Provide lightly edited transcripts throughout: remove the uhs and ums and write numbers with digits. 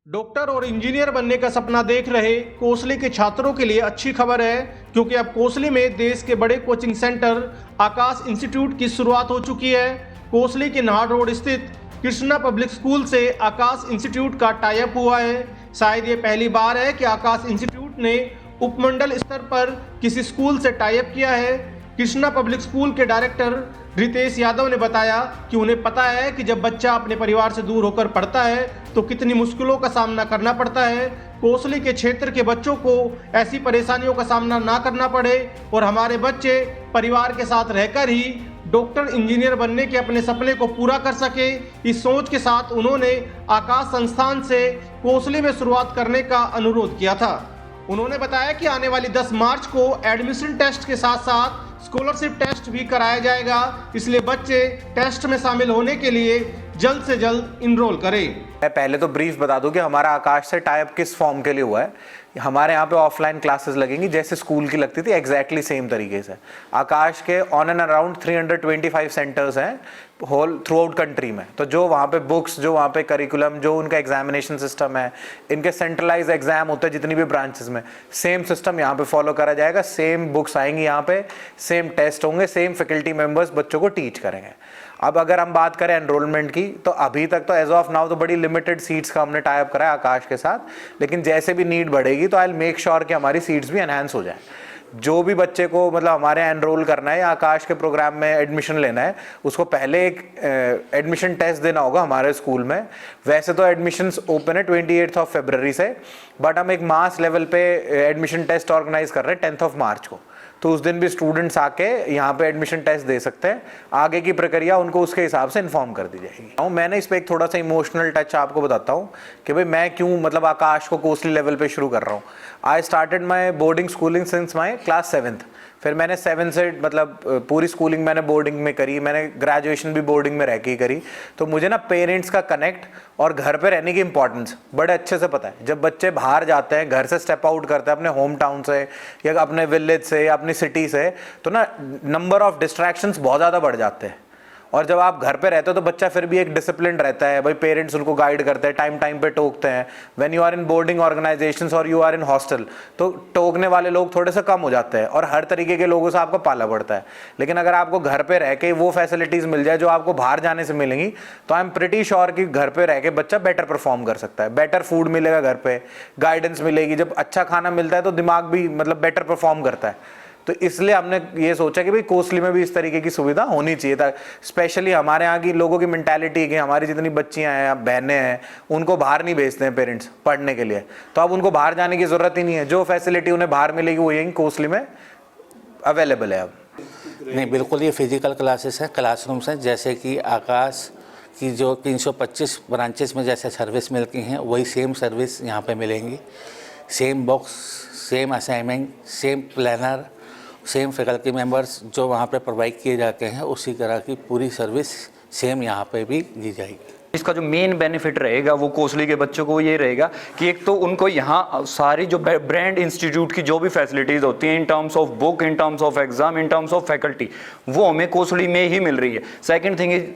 Doctor और engineer बनने का सपना देख रहे कोसली के छात्रों के लिए अच्छी खबर है, क्योंकि अब कोसली में देश के बड़े कोचिंग सेंटर आकाश इंस्टीट्यूट की शुरुआत हो चुकी है। कोसली के नाहर रोड स्थित कृष्णा पब्लिक स्कूल से आकाश इंस्टीट्यूट का टाई अप हुआ है। शायद ये पहली बार है कि आकाश इंस्टीट्यूट ने उपमंडल स्तर पर किसी स्कूल से टाई अप किया है। कृष्णा पब्लिक स्कूल के डायरेक्टर रितेश यादव ने बताया कि उन्हें पता है कि जब बच्चा अपने परिवार से दूर होकर पढ़ता है तो कितनी मुश्किलों का सामना करना पड़ता है। कोसली के क्षेत्र के बच्चों को ऐसी परेशानियों का सामना ना करना पड़े और हमारे बच्चे परिवार के साथ रहकर ही डॉक्टर इंजीनियर बनने के अपने सपने को पूरा कर सके। इस सोच के साथ उन्होंने आकाश संस्थान से कोसली में शुरुआत करने का अनुरोध किया था। उन्होंने बताया कि आने वाली 10 मार्च को एडमिशन टेस्ट के साथ साथ स्कॉलरशिप टेस्ट भी कराया जाएगा, इसलिए बच्चे टेस्ट में शामिल होने के लिए जल्द से जल्द इनरोल करें। मैं पहले तो ब्रीफ बता दूं कि हमारा आकाश से टाई अप किस फॉर्म के लिए हुआ है। हमारे यहाँ पे ऑफलाइन क्लासेस लगेंगी जैसे स्कूल की लगती थी, एग्जैक्टली सेम तरीके से। आकाश के ऑन एंड अराउंड 325 सेंटर्स हैं होल थ्रू आउट कंट्री में। तो जो वहाँ पे बुक्स, जो वहाँ पे करिकुलम, जो उनका एग्जामिनेशन सिस्टम है, इनके सेंट्रलाइज एग्जाम होते हैं जितनी भी ब्रांचेस में, सेम सिस्टम यहाँ पे फॉलो करा जाएगा। सेम बुक्स आएंगी यहाँ पे, सेम टेस्ट होंगे, सेम फैकल्टी मेंबर्स बच्चों को टीच करेंगे। अब अगर हम बात करें एनरोलमेंट की, तो अभी तक तो एज ऑफ नाउ तो बड़ी लिमिटेड सीट्स का हमने टाई अप करा है आकाश के साथ, लेकिन जैसे भी नीड बढ़ेगी तो आई विल मेक श्योर कि हमारी सीट्स भी एनहांस हो जाए। जो भी बच्चे को मतलब हमारे यहाँ एनरोल करना है या आकाश के प्रोग्राम में एडमिशन लेना है, उसको पहले एक एडमिशन टेस्ट देना होगा हमारे स्कूल में। वैसे तो एडमिशन्स ओपन है 28 फरवरी से, बट हम एक मास लेवल पे एडमिशन टेस्ट ऑर्गेनाइज कर रहे हैं 10 मार्च को। तो उस दिन भी स्टूडेंट्स आके यहाँ पे एडमिशन टेस्ट दे सकते हैं। आगे की प्रक्रिया उनको उसके हिसाब से इन्फॉर्म कर दी जाएगी। मैं ना इस पर एक थोड़ा सा इमोशनल टच आपको बताता हूँ कि भाई मैं क्यों मतलब आकाश को कोसली लेवल पे शुरू कर रहा हूँ। I started my boarding schooling since my class 7th। फिर मैंने 7 से मतलब पूरी स्कूलिंग मैंने बोर्डिंग में करी, मैंने ग्रेजुएशन भी बोर्डिंग में रह के ही करी। तो मुझे ना पेरेंट्स का कनेक्ट और घर पे रहने की इंपॉर्टेंस बड़े अच्छे से पता है। जब बच्चे बाहर जाते हैं, घर से स्टेप आउट करते हैं अपने होम टाउन से या अपने विलेज से या अपनी सिटी से, तो ना नंबर ऑफ डिस्ट्रैक्शंस बहुत ज़्यादा बढ़ जाते हैं। और जब आप घर पे रहते हो तो बच्चा फिर भी एक डिसिप्लिन रहता है, भाई पेरेंट्स उनको गाइड करते हैं, टाइम टाइम पे टोकते हैं। When you are in boarding organisations और यू आर इन हॉस्टल, तो टोकने वाले लोग थोड़े से कम हो जाते हैं और हर तरीके के लोगों से आपको पाला पड़ता है। लेकिन अगर आपको घर पे रह के वो फैसिलिटीज़ मिल जाए जो आपको बाहर जाने से मिलेंगी, तो आई एम प्रिटी श्योर कि घर पे रह के बच्चा बेटर परफॉर्म कर सकता है। बेटर फूड मिलेगा घर पे, गाइडेंस मिलेगी। जब अच्छा खाना मिलता है तो दिमाग भी मतलब बेटर परफॉर्म करता है। तो इसलिए हमने ये सोचा कि भाई कोसली में भी इस तरीके की सुविधा होनी चाहिए था। स्पेशली हमारे यहाँ की लोगों की मेंटालिटी है कि हमारी जितनी बच्चियाँ हैं, बहनें हैं, उनको बाहर नहीं भेजते हैं पेरेंट्स पढ़ने के लिए। तो अब उनको बाहर जाने की ज़रूरत ही नहीं है। जो फैसिलिटी उन्हें बाहर मिलेगी वो यहीं कोसली में अवेलेबल है अब। नहीं, बिल्कुल ये फिजिकल क्लासेस हैं, क्लासरूम्स हैं। जैसे कि आकाश की जो 325 ब्रांचेस में जैसे सर्विस मिलती हैं, वही सेम सर्विस यहाँ पे मिलेंगी। Same box, same assignment, same planner, same faculty members जो वहाँ पे प्रोवाइड किए जाते हैं, उसी तरह की पूरी सर्विस सेम यहाँ पे भी दी जाएगी। इसका जो मेन बेनिफिट रहेगा वो कोसली के बच्चों को ये रहेगा कि एक तो उनको यहाँ सारी जो ब्रांड इंस्टीट्यूट की जो भी फैसिलिटीज़ होती हैं in terms of book, in terms of exam, in terms of faculty, वो हमें कोसली में ही मिल रही है। सेकंड थिंग इज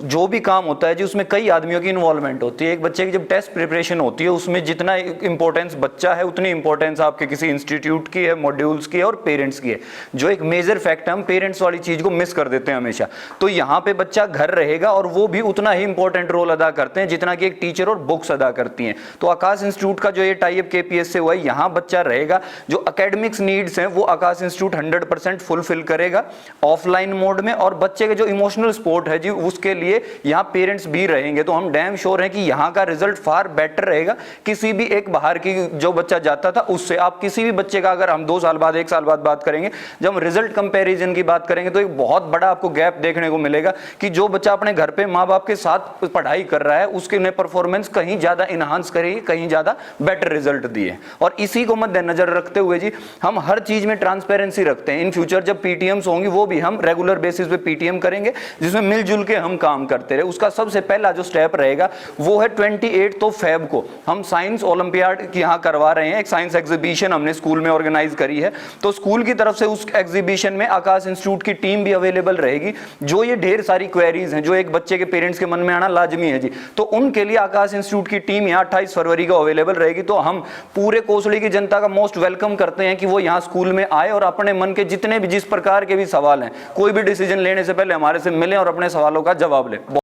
जो भी काम होता है जी उसमें कई आदमियों की इन्वॉल्वमेंट होती है। एक बच्चे की जब टेस्ट प्रिपरेशन होती है उसमें जितना इंपॉर्टेंस बच्चा है उतनी इंपॉर्टेंस आपके किसी इंस्टीट्यूट की है, मॉड्यूल्स की है और पेरेंट्स की है। जो एक मेजर फैक्ट है, हम पेरेंट्स वाली चीज़ को मिस कर देते हैं हमेशा। तो यहाँ पे बच्चा घर रहेगा और वो भी उतना ही इंपॉर्टेंट रोल अदा करते हैं जितना कि एक टीचर और बुक्स अदा करती हैं। तो आकाश इंस्टीट्यूट का जो ये टाई अप KPS से हुआ है, यहाँ बच्चा रहेगा। जो अकेडमिक्स नीड्स हैं वो आकाश इंस्टीट्यूट 100% फुलफिल करेगा ऑफलाइन मोड में। और बच्चे के जो इमोशनल सपोर्ट है जी उसके लिए यहाँ पेरेंट्स भी रहेंगे। तो हम डैम श्योर हैं कि यहाँ का रिजल्ट फार बेटर रहेगा किसी भी एक बाहर की जो बच्चा जाता था उससे। आप किसी भी बच्चे का अगर हम 2 साल बाद, 1 साल बाद बात करेंगे, जब हम रिजल्ट कंपैरिजन की बात करेंगे, तो एक बहुत बड़ा आपको गैप देखने को मिलेगा कि जो बच्चा अपने घर पे माँ बाप के साथ पढ़ाई कर रहा है उसके ने परफॉर्मेंस कहीं ज्यादा इनहांस करेगी, कहीं ज्यादा बेटर रिजल्ट दिए। और इसी को मद्देनजर रखते हुए जी हम हर चीज में ट्रांसपेरेंसी रखते हैं। इन फ्यूचर जब PTMs होंगी वो भी हम रेगुलर बेसिस पे PTM करेंगे, जिसमें मिलजुल के हम काम करते रहे, उसका सबसे पहला जो स्टेप रहेगा वो है 28 फेब को हम साइंस ओलंपियाड यहाँ करवा रहे हैं। एक साइंस एग्जीबिशन हमने स्कूल में ऑर्गेनाइज करी है, तो स्कूल की तरफ से उस एग्जीबिशन में आकाश इंस्टीट्यूट की टीम भी अवेलेबल रहेगी। जो ये ढेर सारी क्वेरीज हैं जो एक बच्चे के पेरेंट्स के मन में आना लाजमी है जी, तो उनके लिए आकाश इंस्टीट्यूट की टीम यहाँ 28 फरवरी को अवेलेबल रहेगी। तो हम पूरे कोसली की जनता का मोस्ट वेलकम करते हैं कि वो यहाँ स्कूल में आए और अपने मन के जितने भी जिस प्रकार के भी सवाल हैं, कोई भी डिसीजन लेने से पहले हमारे से मिलें और अपने सवालों का जवाब लें।